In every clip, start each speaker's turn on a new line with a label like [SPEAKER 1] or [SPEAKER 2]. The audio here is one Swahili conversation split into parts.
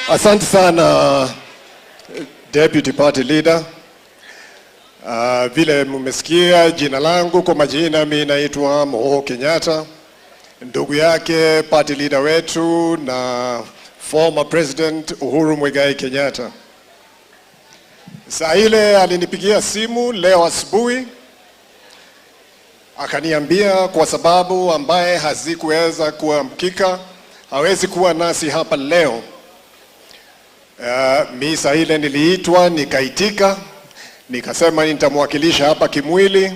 [SPEAKER 1] Asante sana Deputy Party Leader. Vile mmesikia jina langu, kwa majina mimi naitwa Moho Kenyatta, ndugu yake Party Leader wetu na former President Uhuru Muigai Kenyatta. Saa ile alinipigia simu leo asubuhi, akaniambia kwa sababu ambaye hazikuweza kuamkika hawezi kuwa nasi hapa leo. Mimi saa ile niliitwa, nikaitika, nikasema nitamwakilisha hapa kimwili,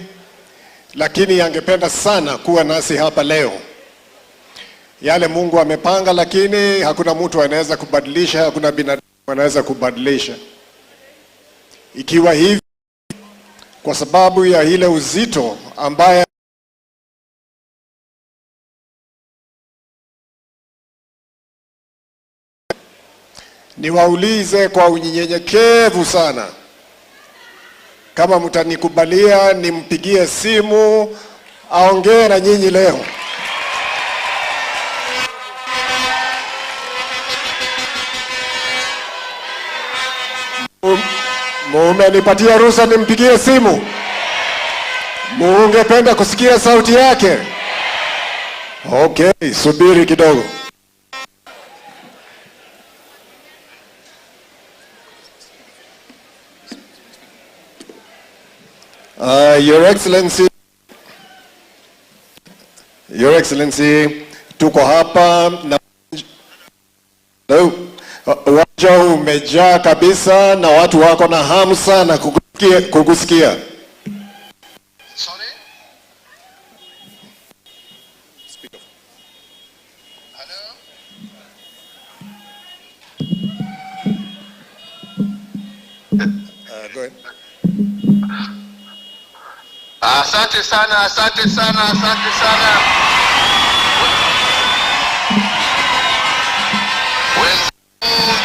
[SPEAKER 1] lakini angependa sana kuwa nasi hapa leo. Yale Mungu amepanga, lakini hakuna mtu anaweza kubadilisha, hakuna binadamu anaweza kubadilisha. Ikiwa hivi, kwa sababu ya ile uzito ambaye niwaulize kwa unyenyekevu sana, kama mtanikubalia nimpigie simu aongee na nyinyi leo. Mumenipatia ruhusa nimpigie simu? Mungependa kusikia sauti yake? Okay, subiri kidogo. Your Excellency, tuko hapa na uwanja umejaa kabisa na watu wako na hamu sana kukusikia.
[SPEAKER 2] Sorry? Speaker. Hello?
[SPEAKER 1] Go ahead.
[SPEAKER 2] Asante sana, asante sana, asante sana.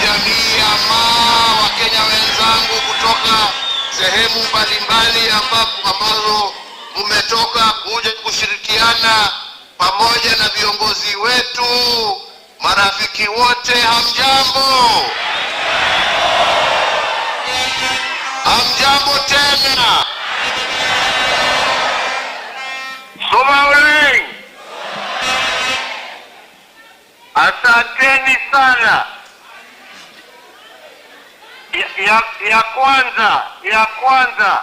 [SPEAKER 2] Jamii ya Wakenya wenzangu kutoka sehemu mbalimbali ambazo mmetoka kuja kushirikiana pamoja na viongozi wetu, marafiki wote, hamjambo? Hamjambo tena? Somalia. Asanteni sana. Ya kwanza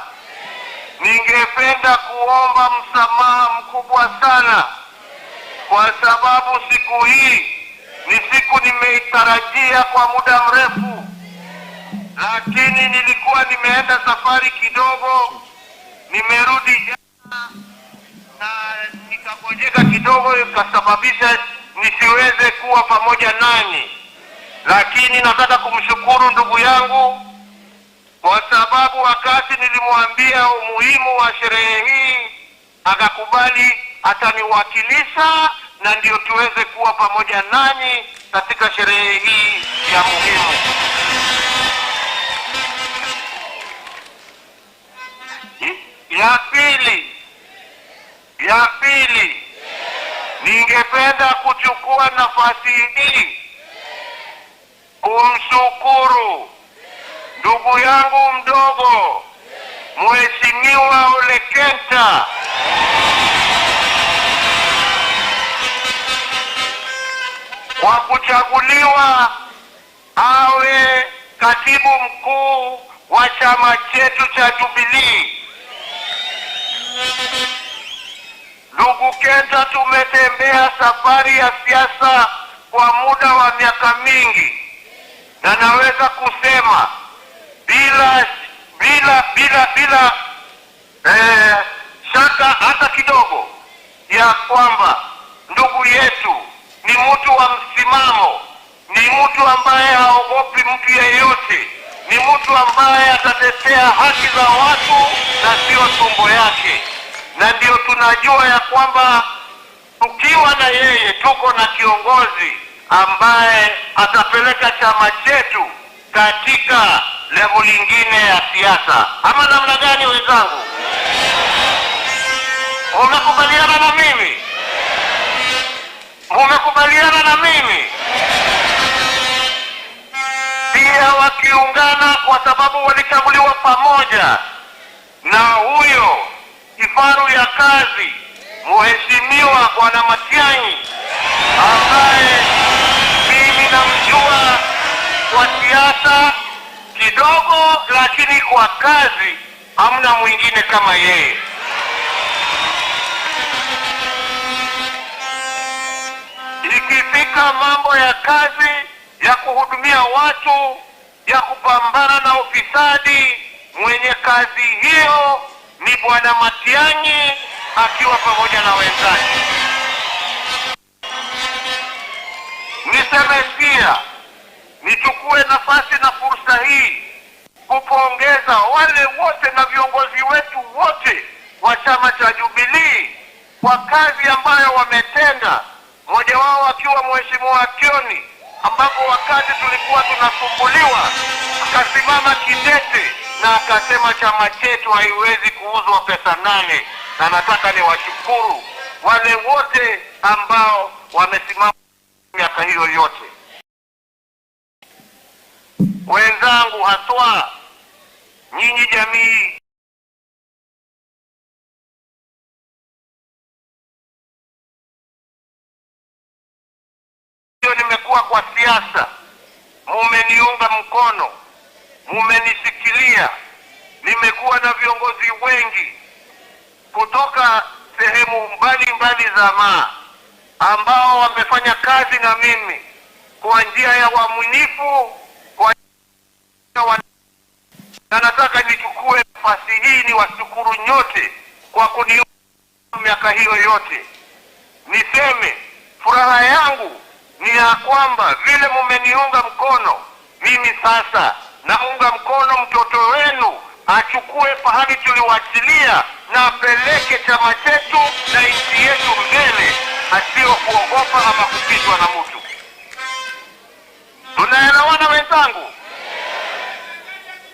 [SPEAKER 2] ningependa kuomba msamaha mkubwa sana, kwa sababu siku hii ni siku nimeitarajia kwa muda mrefu, lakini nilikuwa nimeenda safari kidogo, nimerudi jana na nikapojeka kidogo, ikasababisha nisiweze kuwa pamoja nanyi. Lakini nataka kumshukuru ndugu yangu kwa sababu wakati nilimwambia umuhimu wa sherehe hii akakubali ataniwakilisha, na ndio tuweze kuwa pamoja nanyi katika sherehe hii ya muhimu. Ya pili, ningependa kuchukua nafasi hii kumshukuru ndugu yangu mdogo Mheshimiwa Ole Kenta kwa kuchaguliwa awe katibu mkuu wa chama chetu cha Jubilee. Ndugu Kenta, tumetembea safari ya siasa kwa muda wa miaka mingi, na naweza kusema bila shaka hata kidogo ya kwamba ndugu yetu ni mtu wa msimamo, ni mtu ambaye haogopi mtu yeyote, ni mtu ambaye atatetea haki za watu na sio tumbo yake. Na ndio tunajua ya kwamba tukiwa na yeye tuko na kiongozi ambaye atapeleka chama chetu katika level nyingine ya siasa. Ama namna gani wenzangu? Umekubaliana na mimi? Umekubaliana na mimi? wakiungana kwa sababu walichaguliwa pamoja na huyo kifaru ya kazi, Mheshimiwa Bwana Matiang'i, ambaye mimi namjua kwa siasa kidogo, lakini kwa kazi hamna mwingine kama yeye. Ikifika mambo ya kazi, ya kuhudumia watu, ya kupambana na ufisadi, mwenye kazi hiyo ni Bwana Matiang'i akiwa pamoja na wenzake. Niseme pia, nichukue nafasi na fursa hii kupongeza wale wote na viongozi wetu wote wa chama cha Jubilee kwa kazi ambayo wametenda, mmoja wao akiwa Mheshimiwa Kioni, ambapo wakati tulikuwa tunasumbuliwa akasimama kidete na akasema chama chetu haiwezi kuuzwa pesa 8, na nataka niwashukuru wale wote ambao wamesimama miaka hiyo yote. Wenzangu, haswa nyinyi jamii nimekuwa kwa siasa, mumeniunga mkono, mumenisikilia. Nimekuwa na viongozi wengi kutoka sehemu mbalimbali za maa ambao wamefanya kazi na mimi kwa njia ya uaminifu, na nataka nichukue nafasi hii niwashukuru nyote kwa kuniunga miaka hiyo yote. Niseme furaha yangu ni ya kwamba vile mumeniunga mkono, mimi sasa naunga mkono mtoto wenu achukue pahali tuliwachilia na apeleke chama chetu na nchi yetu mbele, asio kuogopa ama kupitwa na mtu. Tunaelewana wenzangu?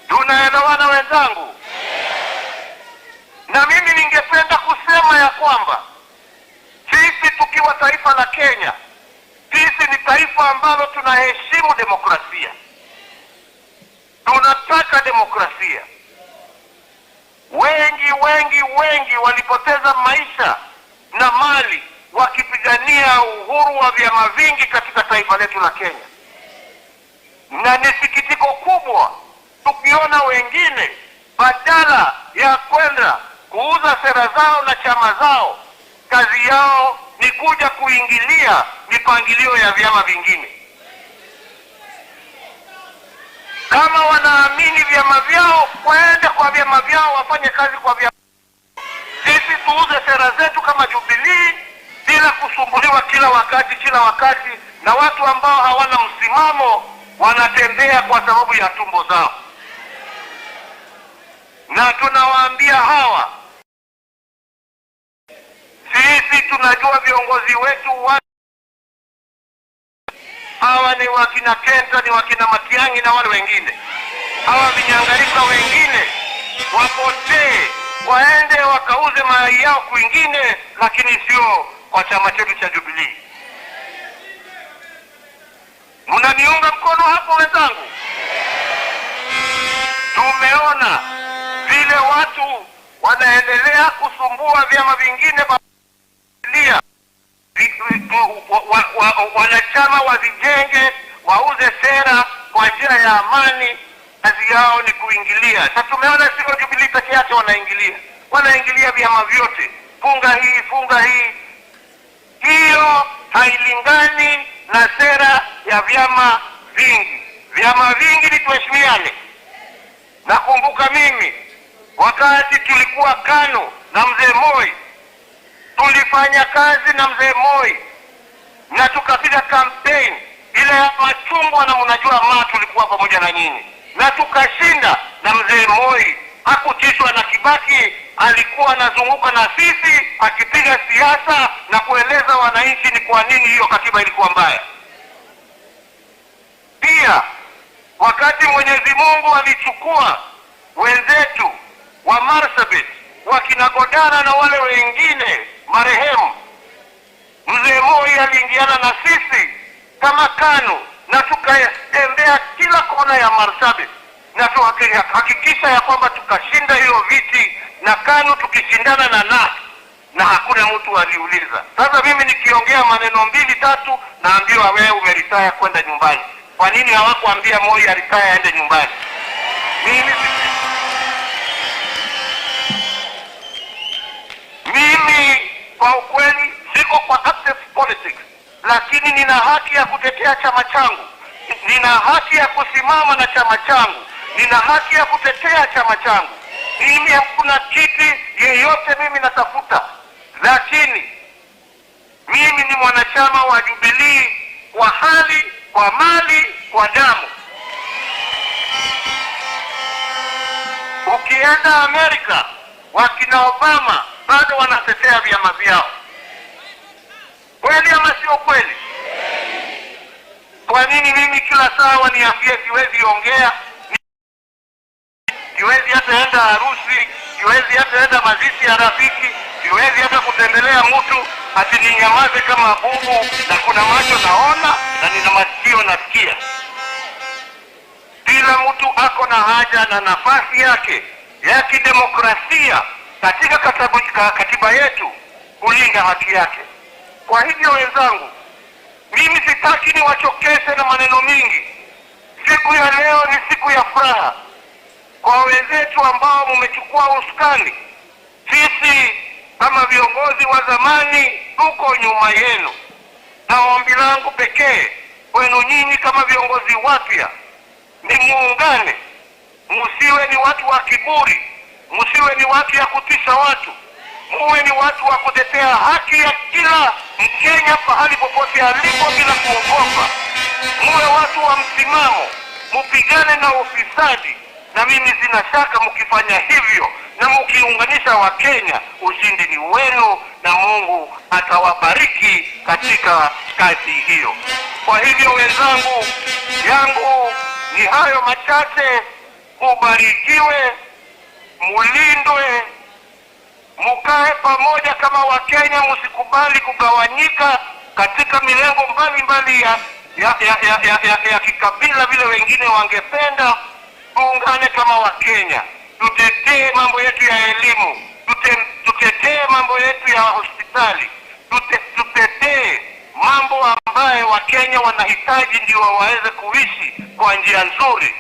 [SPEAKER 2] Tunaelewana wenzangu? Na mimi ningependa kusema ya kwamba sisi tukiwa taifa la Kenya, sisi ni taifa ambalo tunaheshimu demokrasia. Tunataka demokrasia. Wengi walipoteza maisha na mali wakipigania uhuru wa vyama vingi katika taifa letu la Kenya. Na ni sikitiko kubwa tukiona wengine badala ya kwenda kuuza sera zao na chama zao, kazi yao ni kuja kuingilia mipangilio ya vyama vingine. Kama wanaamini vyama vyao, waende kwa vyama vyao, wafanye kazi kwa vyama. Sisi tuuze sera zetu kama Jubilee bila kusumbuliwa kila wakati na watu ambao hawana msimamo, wanatembea kwa sababu ya tumbo zao. Na tunawaambia hawa, sisi tunajua viongozi wetu hawa ni wakina Kenta, ni wakina Matiang'i na wale wengine. Hawa vinyangalika wengine wapotee, waende wakauze mali yao kwingine, lakini sio kwa chama chetu cha Jubilee. Mnaniunga mkono hapo wenzangu? Tumeona vile watu wanaendelea kusumbua vyama vingine, wanachama wazijenge, wauze sera kwa njia ya amani. Kazi yao ni kuingilia. Na tumeona sio Jubilee peke yake wanaingilia vyama vyote. Funga hii. Hiyo hailingani na sera ya vyama vingi. Vyama vingi ni tuheshimiane. Nakumbuka mimi wakati tulikuwa KANU na mzee Moi, tulifanya kazi na mzee Moi na tukapiga campaign ile ya machungwa, na mnajua tulikuwa pamoja na nyinyi, na tukashinda. Na mzee Moi hakutishwa na Kibaki, alikuwa anazunguka na sisi akipiga siasa na kueleza wananchi ni kwa nini hiyo katiba ilikuwa mbaya. Pia wakati Mwenyezi Mungu alichukua wenzetu wa Marsabit, wakina Godana na wale wengine marehemu, mzee Moi aliingiana na sisi kama KANU na tukatembea kila kona ya Marsabit na tuhakikisha ya kwamba tukashinda hiyo viti na KANU tukishindana na NAS na hakuna mtu aliuliza. Sasa mimi nikiongea maneno 2-3 naambiwa wewe umeritaya kwenda nyumbani. Kwa nini hawakuambia Moi aritaya aende nyumbani? Mimi kwa ukweli siko kwa active politics, lakini nina haki ya kutetea chama changu. Nina haki ya kusimama na chama changu. Nina haki ya kutetea chama changu. Mimi hakuna kiti yeyote mimi natafuta, lakini mimi ni mwanachama wa Jubilee kwa hali, kwa mali, kwa damu. Ukienda Amerika, wakina Obama bado wanatetea vyama vyao. Kweli ama sio kweli? Kwa nini mimi kila saa waniambie siwezi ongea, siwezi hata enda harusi, siwezi hata enda mazishi ya rafiki, siwezi hata kutembelea mtu, ati ninyamaze kama bubu na kuna macho naona na nina masikio nasikia? Kila mtu ako na haja na nafasi yake ya kidemokrasia katika katiba yetu kulinda haki yake. Kwa hivyo wenzangu, mimi sitaki niwachokeshe na maneno mingi. Siku ya leo ni siku ya furaha kwa wenzetu ambao mmechukua usukani. Sisi kama viongozi wa zamani tuko nyuma yenu, na ombi langu pekee kwenu nyinyi kama viongozi wapya ni muungane. Msiwe ni watu wa kiburi, msiwe ni watu ya kutisha watu, muwe ni watu wa kutetea haki ya kila Mkenya pahali popote alipo bila kuogopa. Muwe watu wa msimamo, mupigane na ufisadi, na mimi sina shaka mkifanya hivyo na mkiunganisha Wakenya, ushindi ni wenu na Mungu atawabariki katika kazi hiyo. Kwa hivyo wenzangu, yangu ni hayo machache. Mubarikiwe, mulindwe, mukae pamoja kama Wakenya, msikubali kugawanyika katika milengo mbalimbali ya kikabila vile wengine wangependa. Tuungane kama Wakenya, tutetee mambo yetu ya elimu, tutetee mambo yetu ya hospitali, tutetee mambo ambayo Wakenya wanahitaji ndio waweze kuishi kwa njia nzuri.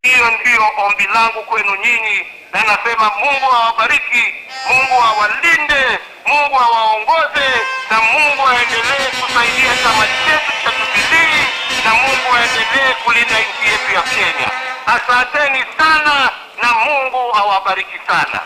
[SPEAKER 2] Hiyo ndio ombi langu kwenu nyinyi, na nasema Mungu awabariki, Mungu awalinde, Mungu awaongoze, na Mungu aendelee kusaidia chama chetu cha Jubilee, na Mungu aendelee kulinda nchi yetu ya Kenya. Asanteni sana na Mungu awabariki sana.